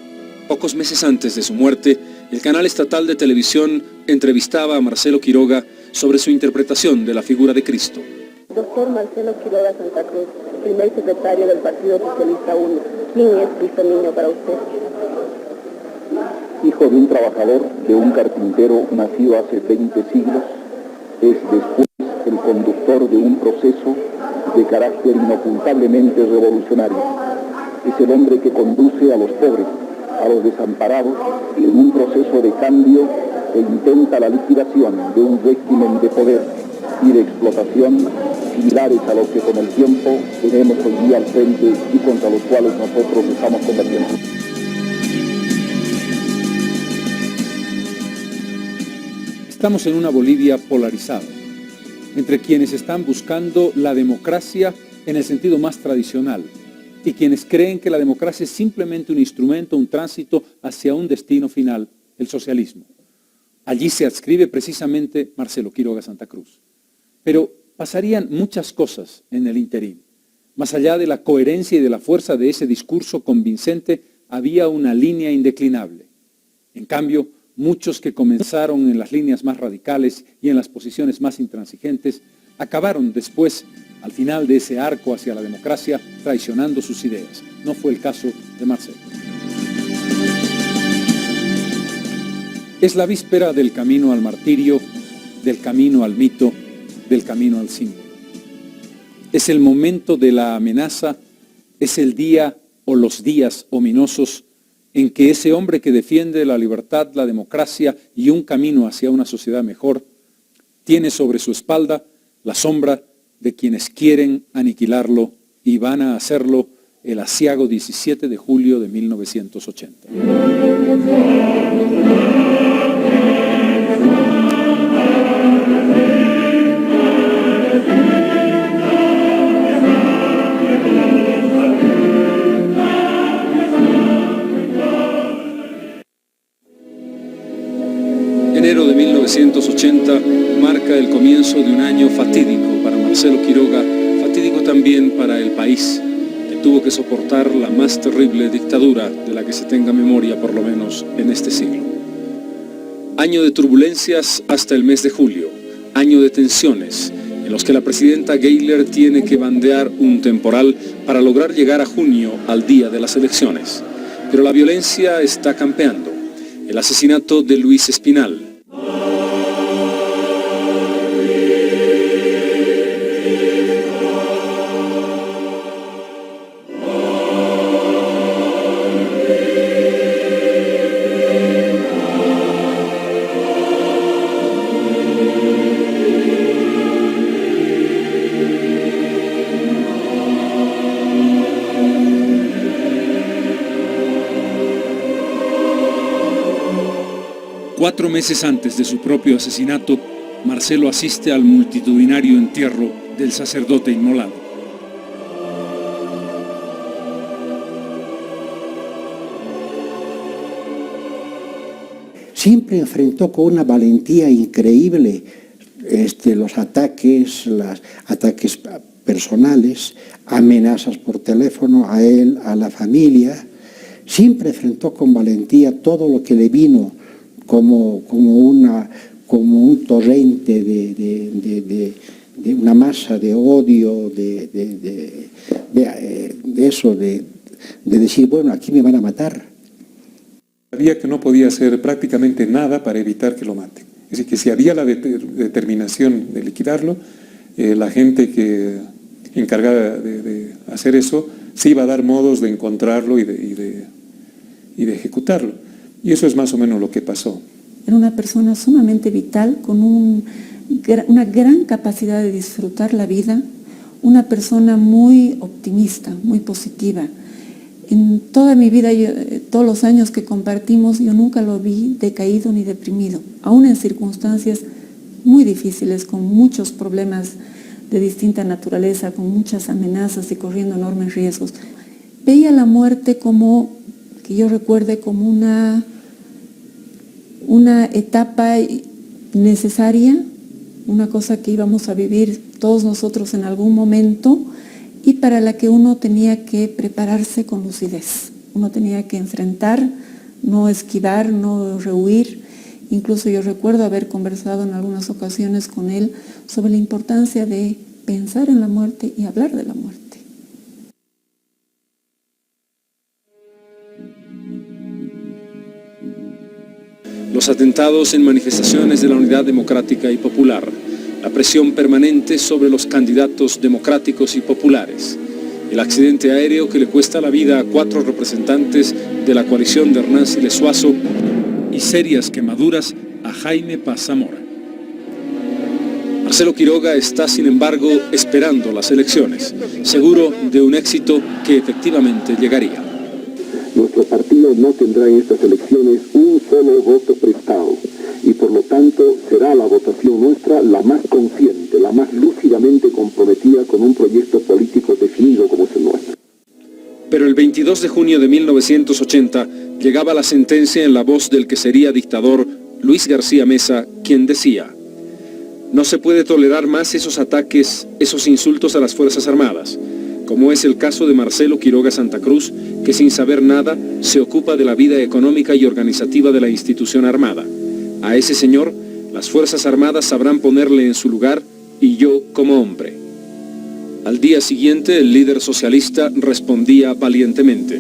pocos meses antes de su muerte, el canal estatal de televisión entrevistaba a Marcelo Quiroga sobre su interpretación de la figura de Cristo. Doctor Marcelo Quiroga Santa Cruz, primer secretario del Partido Socialista I, ¿quién es Cristo Niño para usted? Hijo de un trabajador, de un carpintero nacido hace 20 siglos, es después el conductor de un proceso de carácter inocultablemente revolucionario. Es el hombre que conduce a los pobres, a los desamparados, en un proceso de cambio que intenta la liquidación de un régimen de poder y de explotación similares a los que con el tiempo tenemos hoy día al frente y contra los cuales nosotros estamos combatiendo. Estamos en una Bolivia polarizada, entre quienes están buscando la democracia en el sentido más tradicional, y quienes creen que la democracia es simplemente un instrumento, un tránsito hacia un destino final, el socialismo. Allí se adscribe precisamente Marcelo Quiroga Santa Cruz. Pero pasarían muchas cosas en el interín. Más allá de la coherencia y de la fuerza de ese discurso convincente, había una línea indeclinable. En cambio, muchos que comenzaron en las líneas más radicales y en las posiciones más intransigentes, acabaron después, al final de ese arco hacia la democracia, traicionando sus ideas. No fue el caso de Marcelo. Es la víspera del camino al martirio, del camino al mito, del camino al símbolo. Es el momento de la amenaza, es el día o los días ominosos en que ese hombre que defiende la libertad, la democracia y un camino hacia una sociedad mejor, tiene sobre su espalda la sombra de quienes quieren aniquilarlo y van a hacerlo el aciago 17 de julio de 1980. Enero de 1980 marca el comienzo de un año fatídico para Marcelo Quiroga, fatídico también para el país, que tuvo que soportar la más terrible dictadura de la que se tenga memoria, por lo menos en este siglo. Año de turbulencias hasta el mes de julio, año de tensiones, en los que la presidenta Gayler tiene que bandear un temporal para lograr llegar a junio, al día de las elecciones. Pero la violencia está campeando. El asesinato de Luis Espinal, 4 meses antes de su propio asesinato, Marcelo asiste al multitudinario entierro del sacerdote inmolado. Siempre enfrentó con una valentía increíble los ataques personales, amenazas por teléfono a él, a la familia. Siempre enfrentó con valentía todo lo que le vino como un torrente de una masa de odio, de decir, bueno, aquí me van a matar. Sabía que no podía hacer prácticamente nada para evitar que lo maten. Es decir, que si había la determinación de liquidarlo, la gente que encargada de hacer eso se iba a dar modos de encontrarlo y de ejecutarlo. Y eso es más o menos lo que pasó. Era una persona sumamente vital, con una gran capacidad de disfrutar la vida, una persona muy optimista, muy positiva. En toda mi vida, todos los años que compartimos, yo nunca lo vi decaído ni deprimido, aún en circunstancias muy difíciles, con muchos problemas de distinta naturaleza, con muchas amenazas y corriendo enormes riesgos. Veía la muerte como, que yo recuerde, como una etapa necesaria, una cosa que íbamos a vivir todos nosotros en algún momento, y para la que uno tenía que prepararse con lucidez. Uno tenía que enfrentar, no esquivar, no rehuir. Incluso yo recuerdo haber conversado en algunas ocasiones con él sobre la importancia de pensar en la muerte y hablar de la muerte. Los atentados en manifestaciones de la Unidad Democrática y Popular, la presión permanente sobre los candidatos democráticos y populares, el accidente aéreo que le cuesta la vida a 4 representantes de la coalición de Hernán Siles Suazo y serias quemaduras a Jaime Paz Zamora. Marcelo Quiroga está, sin embargo, esperando las elecciones, seguro de un éxito que efectivamente llegaría. Nuestro partido no tendrá en estas elecciones un solo voto prestado y por lo tanto será la votación nuestra la más consciente, la más lúcidamente comprometida con un proyecto político definido como es el nuestro. Pero el 22 de junio de 1980 llegaba la sentencia en la voz del que sería dictador Luis García Meza, quien decía: no se puede tolerar más esos ataques, esos insultos a las Fuerzas Armadas, como es el caso de Marcelo Quiroga Santa Cruz, que sin saber nada se ocupa de la vida económica y organizativa de la institución armada. A ese señor, las Fuerzas Armadas sabrán ponerle en su lugar, y yo como hombre. Al día siguiente, el líder socialista respondía valientemente: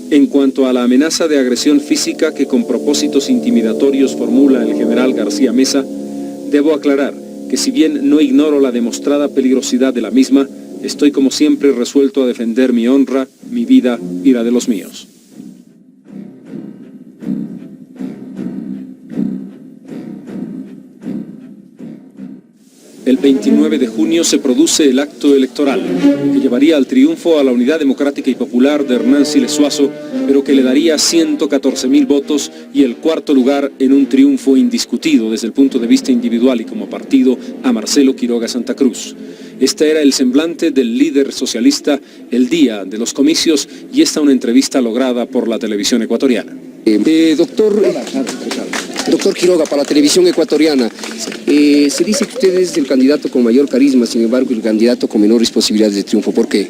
en cuanto a la amenaza de agresión física que con propósitos intimidatorios formula el general García Meza, debo aclarar que si bien no ignoro la demostrada peligrosidad de la misma, estoy como siempre resuelto a defender mi honra, mi vida y la de los míos. El 29 de junio se produce el acto electoral, que llevaría al triunfo a la Unidad Democrática y Popular de Hernán Siles Suazo, pero que le daría 114.000 votos y el 4º lugar en un triunfo indiscutido desde el punto de vista individual y como partido a Marcelo Quiroga Santa Cruz. Este era el semblante del líder socialista el día de los comicios y esta una entrevista lograda por la televisión ecuatoriana. Doctor Quiroga, para la televisión ecuatoriana, se dice que usted es el candidato con mayor carisma, sin embargo el candidato con menores posibilidades de triunfo. ¿Por qué?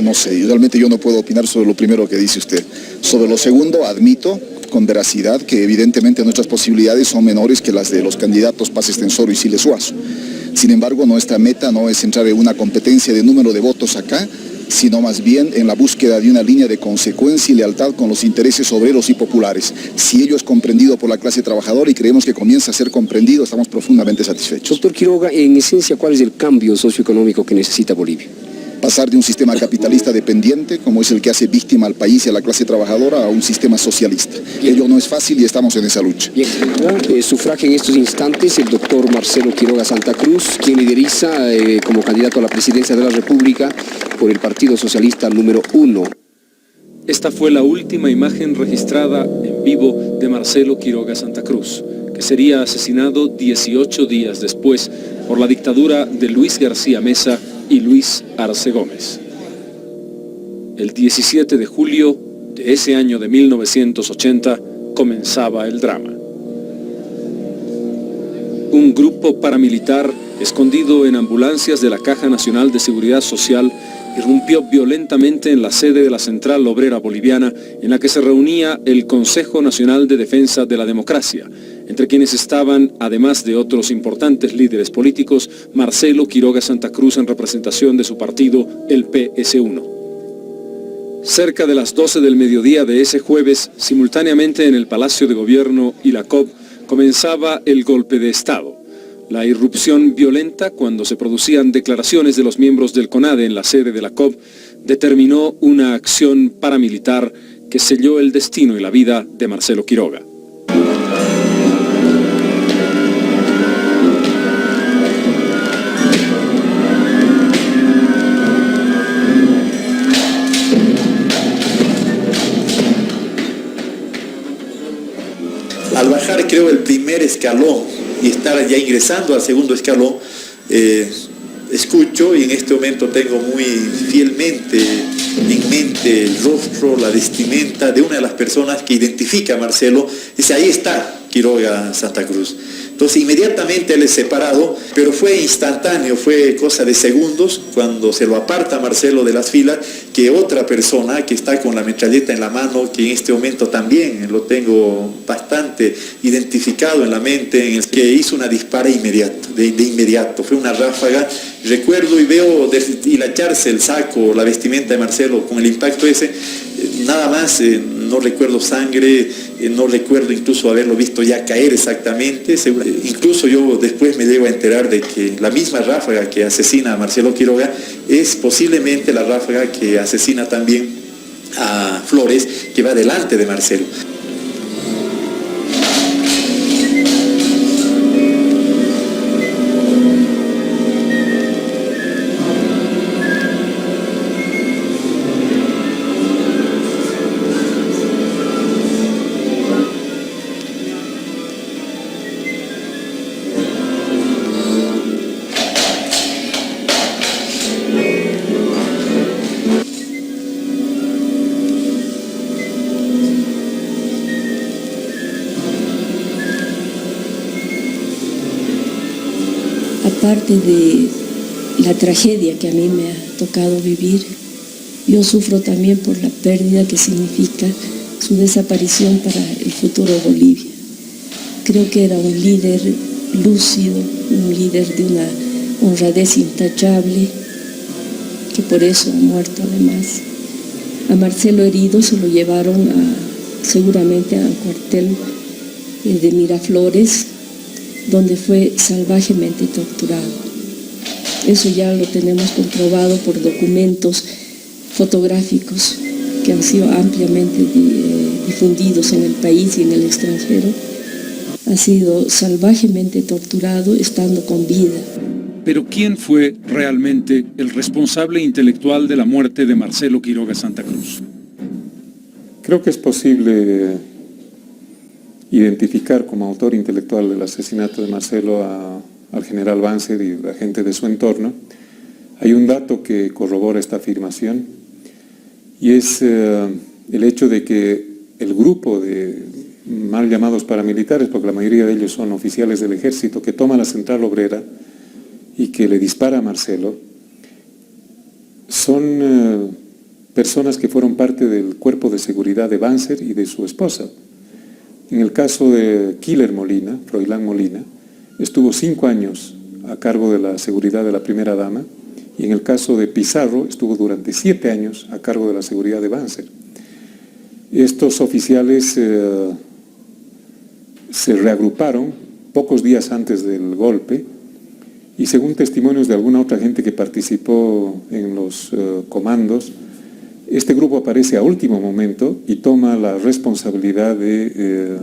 No sé, realmente yo no puedo opinar sobre lo primero que dice usted. Sobre lo segundo, admito con veracidad que evidentemente nuestras posibilidades son menores que las de los candidatos Paz Extensoro y Siles Suazo. Sin embargo, nuestra meta no es entrar en una competencia de número de votos acá, sino más bien en la búsqueda de una línea de consecuencia y lealtad con los intereses obreros y populares. Si ello es comprendido por la clase trabajadora y creemos que comienza a ser comprendido, estamos profundamente satisfechos. Doctor Quiroga, en esencia, ¿cuál es el cambio socioeconómico que necesita Bolivia? Pasar de un sistema capitalista dependiente, como es el que hace víctima al país y a la clase trabajadora, a un sistema socialista. Ello no es fácil y estamos en esa lucha. Bien. Sufraga en estos instantes el doctor Marcelo Quiroga Santa Cruz, quien lideriza como candidato a la presidencia de la República por el Partido Socialista número 1. Esta fue la última imagen registrada en vivo de Marcelo Quiroga Santa Cruz, que sería asesinado 18 días después por la dictadura de Luis García Meza y Luis Arce Gómez. El 17 de julio de ese año de 1980 comenzaba el drama. Un grupo paramilitar escondido en ambulancias de la Caja Nacional de Seguridad Social irrumpió violentamente en la sede de la Central Obrera Boliviana, en la que se reunía el Consejo Nacional de Defensa de la Democracia, entre quienes estaban, además de otros importantes líderes políticos, Marcelo Quiroga Santa Cruz en representación de su partido, el PS1. Cerca de las 12 del mediodía de ese jueves, simultáneamente en el Palacio de Gobierno y la COP, comenzaba el golpe de Estado. La irrupción violenta, cuando se producían declaraciones de los miembros del CONADE en la sede de la COP, determinó una acción paramilitar que selló el destino y la vida de Marcelo Quiroga. Al bajar, creo, el primer escalón y estar ya ingresando al segundo escalón, escucho, y en este momento tengo muy fielmente en mente el rostro, la vestimenta de una de las personas que identifica a Marcelo. Dice, ahí está Quiroga Santa Cruz. Entonces inmediatamente él es separado, pero fue instantáneo, fue cosa de segundos cuando se lo aparta Marcelo de las filas, que otra persona que está con la metralleta en la mano, que en este momento también lo tengo bastante identificado en la mente, en el que hizo una dispara inmediato, de inmediato, fue una ráfaga. Recuerdo y veo deshilacharse el saco, la vestimenta de Marcelo con el impacto ese, nada más, no recuerdo sangre, no recuerdo incluso haberlo visto ya caer exactamente. Incluso yo después me llego a enterar de que la misma ráfaga que asesina a Marcelo Quiroga es posiblemente la ráfaga que asesina también a Flores, que va delante de Marcelo. Aparte de la tragedia que a mí me ha tocado vivir, yo sufro también por la pérdida que significa su desaparición para el futuro de Bolivia. Creo que era un líder lúcido, un líder de una honradez intachable, que por eso ha muerto además. A Marcelo herido se lo llevaron seguramente al cuartel de Miraflores, donde fue salvajemente torturado. Eso ya lo tenemos comprobado por documentos fotográficos que han sido ampliamente difundidos en el país y en el extranjero. Ha sido salvajemente torturado estando con vida. Pero ¿quién fue realmente el responsable intelectual de la muerte de Marcelo Quiroga Santa Cruz? Creo que es posible identificar como autor intelectual del asesinato de Marcelo al general Banzer y la gente de su entorno. Hay un dato que corrobora esta afirmación, y es el hecho de que el grupo de mal llamados paramilitares, porque la mayoría de ellos son oficiales del ejército, que toma la Central Obrera y que le dispara a Marcelo, son personas que fueron parte del cuerpo de seguridad de Banzer y de su esposa. En el caso de Killer Molina, Froilán Molina, estuvo 5 años a cargo de la seguridad de la primera dama, y en el caso de Pizarro estuvo durante 7 años a cargo de la seguridad de Banzer. Estos oficiales se reagruparon pocos días antes del golpe, y según testimonios de alguna otra gente que participó en los comandos, este grupo aparece a último momento y toma la responsabilidad de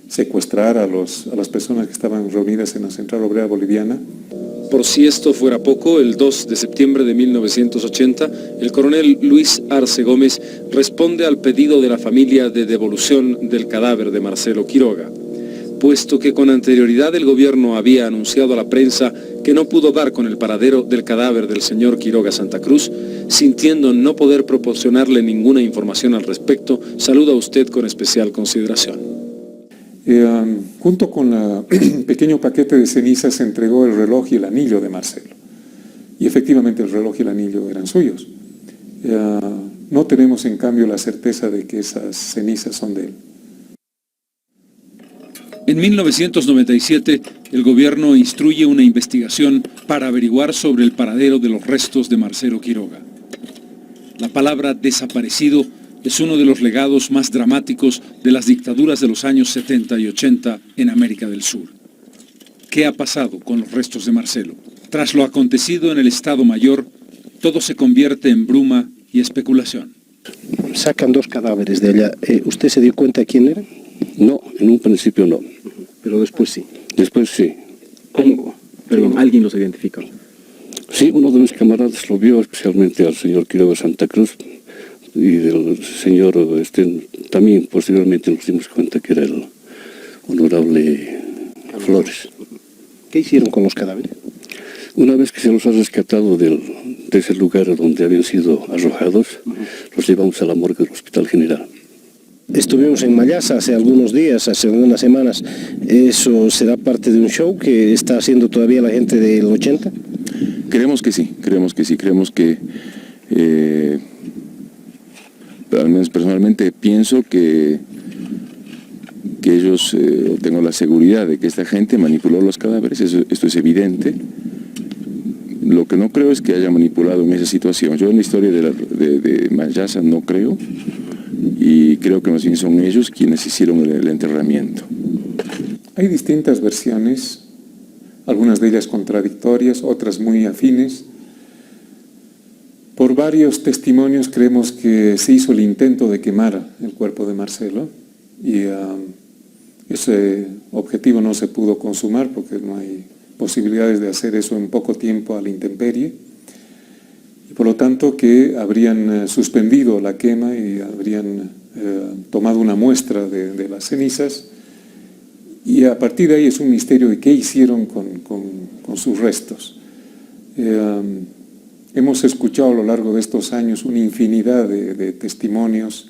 secuestrar a las personas que estaban reunidas en la Central Obrera Boliviana. Por si esto fuera poco, el 2 de septiembre de 1980, el coronel Luis Arce Gómez responde al pedido de la familia de devolución del cadáver de Marcelo Quiroga, puesto que con anterioridad el gobierno había anunciado a la prensa que no pudo dar con el paradero del cadáver del señor Quiroga Santa Cruz, sintiendo no poder proporcionarle ninguna información al respecto, saluda a usted con especial consideración. Junto con el pequeño paquete de cenizas se entregó el reloj y el anillo de Marcelo. Y efectivamente el reloj y el anillo eran suyos. No tenemos en cambio la certeza de que esas cenizas son de él. En 1997, el gobierno instruye una investigación para averiguar sobre el paradero de los restos de Marcelo Quiroga. La palabra desaparecido es uno de los legados más dramáticos de las dictaduras de los años 70 y 80 en América del Sur. ¿Qué ha pasado con los restos de Marcelo? Tras lo acontecido en el Estado Mayor, todo se convierte en bruma y especulación. Sacan 2 cadáveres de allá. ¿Usted se dio cuenta de quién era? No, en un principio no. Pero después sí. Después sí. ¿Cómo? Perdón, ¿alguien los identificó? Sí, uno de mis camaradas lo vio, especialmente al señor Quiroga Santa Cruz, y del señor también posteriormente nos dimos cuenta que era el honorable Flores. ¿Qué hicieron con los cadáveres? Una vez que se los ha rescatado de ese lugar donde habían sido arrojados, los llevamos a la morgue del Hospital General. Estuvimos en Mayasa hace algunos días, hace unas semanas. ¿Eso será parte de un show que está haciendo todavía la gente del 80? Creemos que sí. Creemos que al menos personalmente pienso que ellos, tengo la seguridad de que esta gente manipuló los cadáveres, esto es evidente. Lo que no creo es que haya manipulado en esa situación. Yo en la historia de Mayasa no creo, y creo que más bien son ellos quienes hicieron el enterramiento. Hay distintas versiones, algunas de ellas contradictorias, otras muy afines. Por varios testimonios creemos que se hizo el intento de quemar el cuerpo de Marcelo y ese objetivo no se pudo consumar porque no hay posibilidades de hacer eso en poco tiempo a la intemperie. Y por lo tanto que habrían suspendido la quema y habrían tomado una muestra de las cenizas, y a partir de ahí es un misterio de qué hicieron con sus restos. Hemos escuchado a lo largo de estos años una infinidad de testimonios.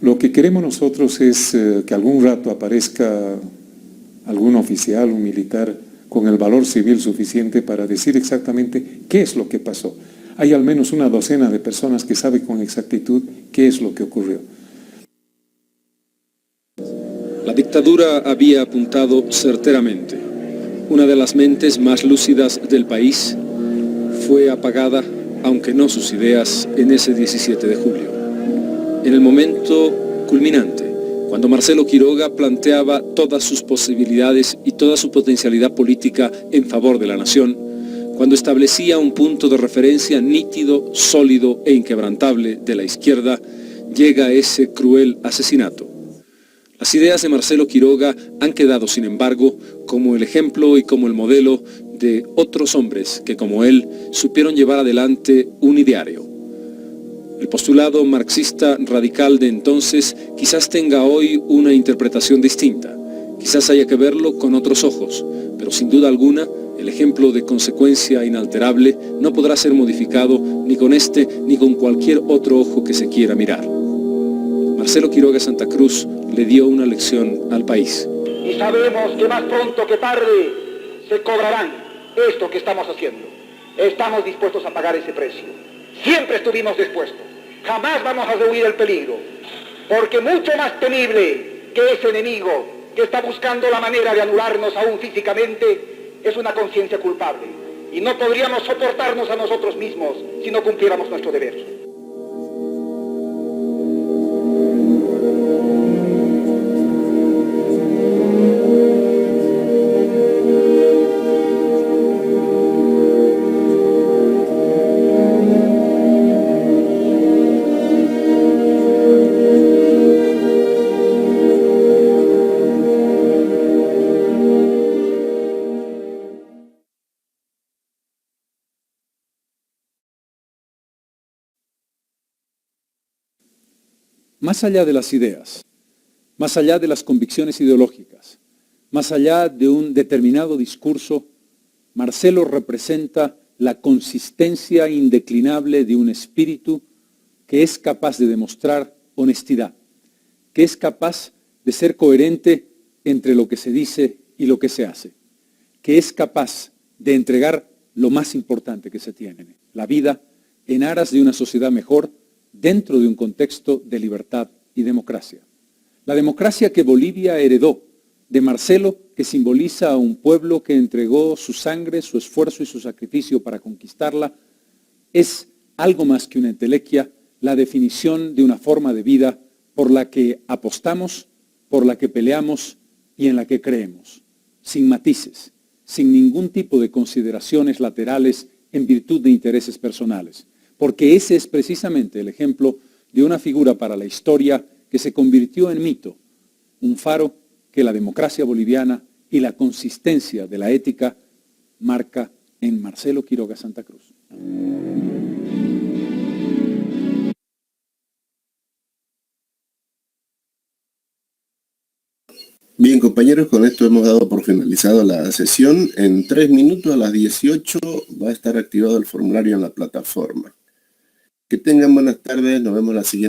Lo que queremos nosotros es que algún rato aparezca algún oficial, un militar, con el valor civil suficiente para decir exactamente qué es lo que pasó. Hay al menos una docena de personas que saben con exactitud qué es lo que ocurrió. La dictadura había apuntado certeramente. Una de las mentes más lúcidas del país fue apagada, aunque no sus ideas, en ese 17 de julio. En el momento culminante, cuando Marcelo Quiroga planteaba todas sus posibilidades y toda su potencialidad política en favor de la nación, cuando establecía un punto de referencia nítido, sólido e inquebrantable de la izquierda, llega ese cruel asesinato. Las ideas de Marcelo Quiroga han quedado, sin embargo, como el ejemplo y como el modelo de otros hombres que, como él, supieron llevar adelante un ideario. El postulado marxista radical de entonces quizás tenga hoy una interpretación distinta, quizás haya que verlo con otros ojos, pero sin duda alguna, el ejemplo de consecuencia inalterable no podrá ser modificado ni con este ni con cualquier otro ojo que se quiera mirar. Marcelo Quiroga Santa Cruz le dio una lección al país. Y sabemos que más pronto que tarde se cobrarán esto que estamos haciendo. Estamos dispuestos a pagar ese precio. Siempre estuvimos dispuestos. Jamás vamos a rehuir el peligro. Porque mucho más temible que ese enemigo que está buscando la manera de anularnos aún físicamente es una conciencia culpable. Y no podríamos soportarnos a nosotros mismos si no cumpliéramos nuestro deber. más allá de las ideas, más allá de las convicciones ideológicas, más allá de un determinado discurso, Marcelo representa la consistencia indeclinable de un espíritu que es capaz de demostrar honestidad, que es capaz de ser coherente entre lo que se dice y lo que se hace, que es capaz de entregar lo más importante que se tiene, la vida, en aras de una sociedad mejor dentro de un contexto de libertad y democracia. La democracia que Bolivia heredó de Marcelo, que simboliza a un pueblo que entregó su sangre, su esfuerzo y su sacrificio para conquistarla, es algo más que una entelequia, la definición de una forma de vida por la que apostamos, por la que peleamos y en la que creemos, sin matices, sin ningún tipo de consideraciones laterales en virtud de intereses personales, porque ese es precisamente el ejemplo de una figura para la historia que se convirtió en mito, un faro que la democracia boliviana y la consistencia de la ética marca en Marcelo Quiroga Santa Cruz. Bien, compañeros, con esto hemos dado por finalizado la sesión. En 3 minutos, a las 18, va a estar activado el formulario en la plataforma. Que tengan buenas tardes, nos vemos la siguiente.